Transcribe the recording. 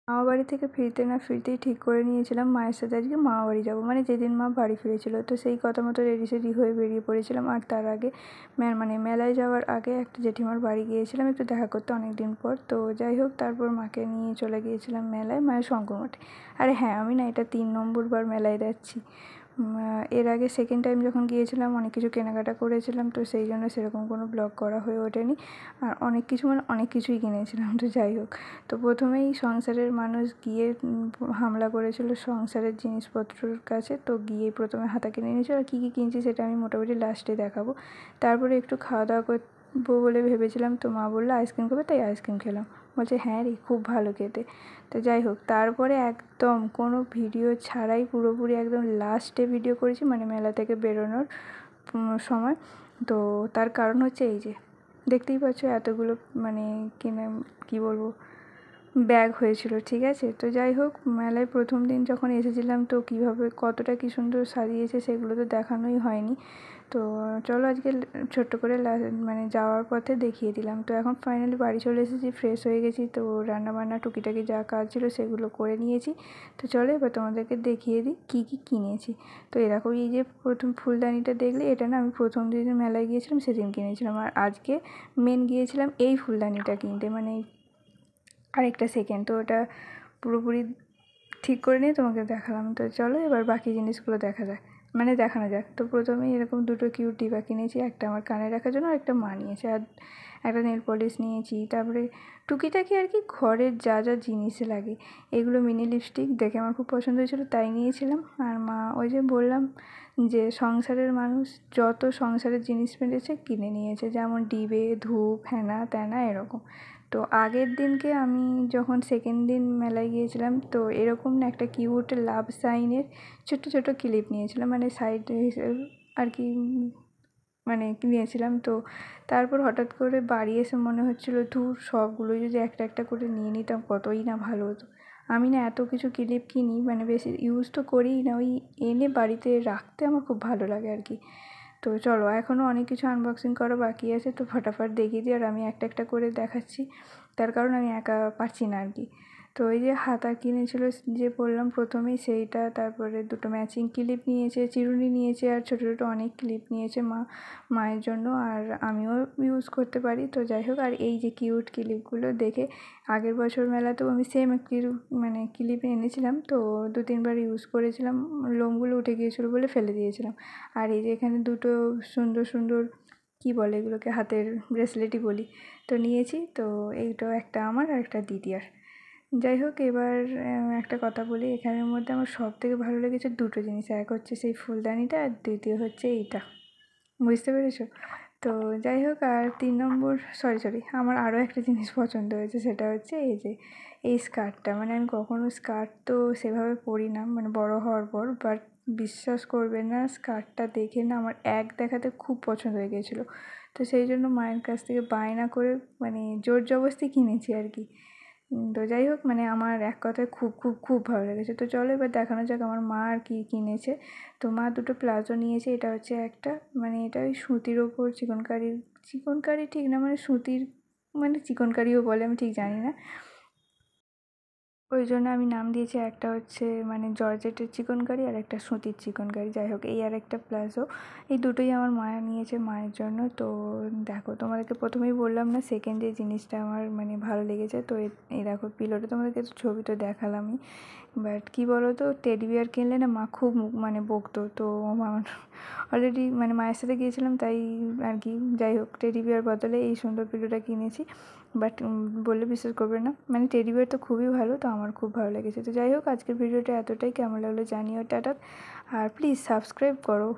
মামা বাড়ি থেকে ফিরতে না ফিরতেই ঠিক করে নিয়েছিলাম মায়ের সাথে আজকে মামা বাড়ি যাবো, মানে যেদিন মা বাড়ি ফিরেছিল। তো সেই কথা মতো রেডি সেডি হয়ে বেরিয়ে পড়েছিলাম। আর তার আগে মেলায় যাওয়ার আগে একটা জেঠিমার বাড়ি গিয়েছিলাম একটু দেখা করতে অনেক দিন পর। তো যাই হোক, তারপর মাকে নিয়ে চলে গিয়েছিলাম মেলায়, মায়ের শঙ্করমঠে। আরে হ্যাঁ, আমি না এটা 3 নম্বর বার মেলায় যাচ্ছি। এর আগে সেকেন্ড টাইম যখন গিয়েছিলাম অনেক কিছু কেনাকাটা করেছিলাম, তো সেই জন্য সেরকম কোনো ব্লগ করা হয়ে ওঠেনি। আর অনেক কিছু মানে অনেক কিছুই কিনেছিলাম। তো যাই হোক, তো প্রথমেই সংসারের মানুষ গিয়ে হামলা করেছিল সংসারের জিনিসপত্রর কাছে। তো গিয়ে প্রথমে হাতা কিনে নিয়েছিল, আর কী কী কিনছি সেটা আমি মোটামুটি লাস্টে দেখাবো। তারপরে একটু খাওয়া দাওয়া করবো বলে ভেবেছিলাম, তো মা বললো আইসক্রিম খাবে, তাই আইসক্রিম খেলাম। বলছে হ্যাঁ রে, খুব ভালো খেতে। তো যাই হোক, তারপরে একদম কোনো ভিডিও ছাড়াই পুরোপুরি একদম লাস্টে ভিডিও করেছি, মানে মেলা থেকে বেরোনোর সময়। তো তার কারণ হচ্ছে এই যে দেখতেই পাচ্ছ এতগুলো মানে কিনে কী বলবো ব্যাগ হয়েছিল, ঠিক আছে। তো যাই হোক, মেলায় প্রথম দিন যখন এসেছিলাম তো কীভাবে কতটা কী সুন্দর সাজিয়েছে সেগুলো তো দেখানোই হয়নি। তো চলো আজকে ছোট্ট করে মানে যাওয়ার পথে দেখিয়ে দিলাম। তো এখন ফাইনালি বাড়ি চলে এসেছি, ফ্রেশ হয়ে গেছি। তো রান্নাবান্না টুকিটাকি যা কাজ ছিল সেগুলো করে নিয়েছি। তো চলো এবার তোমাদেরকে দেখিয়ে দিই কী কী কিনেছি। তো এরকম এই যে প্রথম ফুলদানিটা দেখলে, এটা না আমি প্রথম দিন মেলায় গিয়েছিলাম সেদিন কিনেছিলাম। আর আজকে মেন গিয়েছিলাম এই ফুলদানিটা কিনতে, মানে আরেকটা সেকেন্ড। তো ওটা পুরোপুরি ঠিক করে নিয়ে তোমাকে দেখালাম। তো চলো এবার বাকি জিনিসগুলো দেখানো যাক। তো প্রথমেই এরকম দুটো কিউট ডিবা কিনেছি, একটা আমার কানে রাখার জন্য আর একটা মা নিয়েছে। আর একটা নেল পলিশ নিয়েছি। তারপরে টুকিটাকি আর কি ঘরের যা যা জিনিস লাগে, এগুলো মিনি লিপস্টিক দেখে আমার খুব পছন্দ হয়েছিলো তাই নিয়েছিলাম। আর মা ওই যে বললাম যে সংসারের মানুষ যত সংসারের জিনিস পেরেছে কিনে নিয়েছে, যেমন ডিবে, ধূপ, হেনা তেনা এরকম। তো আগের দিনকে আমি যখন সেকেন্ড দিন মেলায় গিয়েছিলাম, তো এরকম না একটা কিউট লাভ সাইনের ছোট্ট ছোট্ট ক্লিপ নিয়েছিলাম, মানে সাইড হিসেবে আর কি মানে নিয়েছিলাম। তো তারপর হঠাৎ করে বাড়ি এসে মনে হচ্ছিলো ধুর, সবগুলোই যদি একটা একটা করে নিয়ে নিতাম কতই না ভালো হতো। আমি না এত কিছু ক্লিপ কিনি, মানে বেশি ইউজ তো করিই না, ওই এনে বাড়িতে রাখতে আমার খুব ভালো লাগে আর কি। তো চলো, এখনও অনেক কিছু আনবক্সিং করা বাকি আছে, তো ফটাফট দেখিয়ে দিই। আর আমি একটা একটা করে দেখাচ্ছি, তার কারণ আমি একা পারছি না আর কি। তো এই যে হাতা কিনেছিল যে বললাম প্রথমেই সেইটা, তারপরে দুটো ম্যাচিং ক্লিপ নিয়েছে, চিরুনি নিয়েছে, আর ছোটো ছোটো অনেক ক্লিপ নিয়েছে মায়ের জন্য, আর আমিও ইউজ করতে পারি। তো যাই হোক, আর এই যে কিউট ক্লিপগুলো দেখে আগের বছর মেলাতেও আমি সেম একটি মানে ক্লিপ এনেছিলাম, তো 2-3 বার ইউজ করেছিলাম, লোমগুলো উঠে গিয়েছিলো বলে ফেলে দিয়েছিলাম। আর এই যে এখানে দুটো সুন্দর সুন্দর কী বলে এগুলোকে, হাতের ব্রেসলেটই বলি, তো নিয়েছি। তো এইটাও একটা আমার আর একটা দিদিয়ার। যাই হোক, এবার একটা কথা বলি, এখানের মধ্যে আমার সব থেকে ভালো লেগেছে দুটো জিনিস। এক হচ্ছে সেই ফুলদানিটা, আর দ্বিতীয় হচ্ছে এইটা, বুঝতে পেরেছো? তো যাই হোক, আর 3 নম্বর সরি আমার আরও একটা জিনিস পছন্দ হয়েছে, সেটা হচ্ছে এই যে এই স্কার্টটা। মানে আমি কখনো স্কার্ট তো সেভাবে পরি না মানে বড় হওয়ার পর, বাট বিশ্বাস করবে না, স্কার্টটা দেখে না আমার এক দেখাতে খুব পছন্দ হয়ে গিয়েছিলো। তো সেই জন্য মায়ের কাছ থেকে বায়না করে মানে জোর জবরদস্তি কিনেছি আর কি। তো যাই হোক, মানে আমার এক কথায় খুব খুব খুব ভালো লেগেছে। তো চলো এবার দেখানো যাক আমার মা আর কী কিনেছে। তো মা দুটো প্লাজো নিয়েছে, এটা হচ্ছে একটা মানে এটা ওই সুতির ওপর চিকনকারি ঠিক না, মানে সুতির মানে চিকনকারিও বলে, আমি ঠিক জানি না, ওই জন্য আমি নাম দিয়েছি। একটা হচ্ছে মানে জর্জেটের চিকনকারি আর একটা সুতির চিকনকারি। যাই হোক, এই আর একটা প্লাজো, এই দুটোই আমার মায়া নিয়েছে মায়ের জন্য। তো দেখো, তোমাদেরকে প্রথমেই বললাম না সেকেন্ড যে জিনিসটা আমার মানে ভালো লেগেছে, তো এই দেখো পিলোটা, তোমাদেরকে তো ছবি তো দেখালামই। বাট কী বলো তো, টেডি বিয়ার কিনলে না মা খুব মানে বকতো। তো আমার অলরেডি মানে মায়ের সাথে গিয়েছিলাম তাই আর কি। যাই হোক, টেডি বিয়ার বদলে এই সুন্দর পিলোটা কিনেছি। বাট বললে বিশ্বাস করবে না, মানে টেডি বিয়ার তো খুবই ভালো, তো আমার খুব ভালো লেগেছে। তো যাই হোক, আজকের ভিডিওটা এতটাই, কেমন লাগলো জানিও, টাটা। আর প্লিজ সাবস্ক্রাইব করো।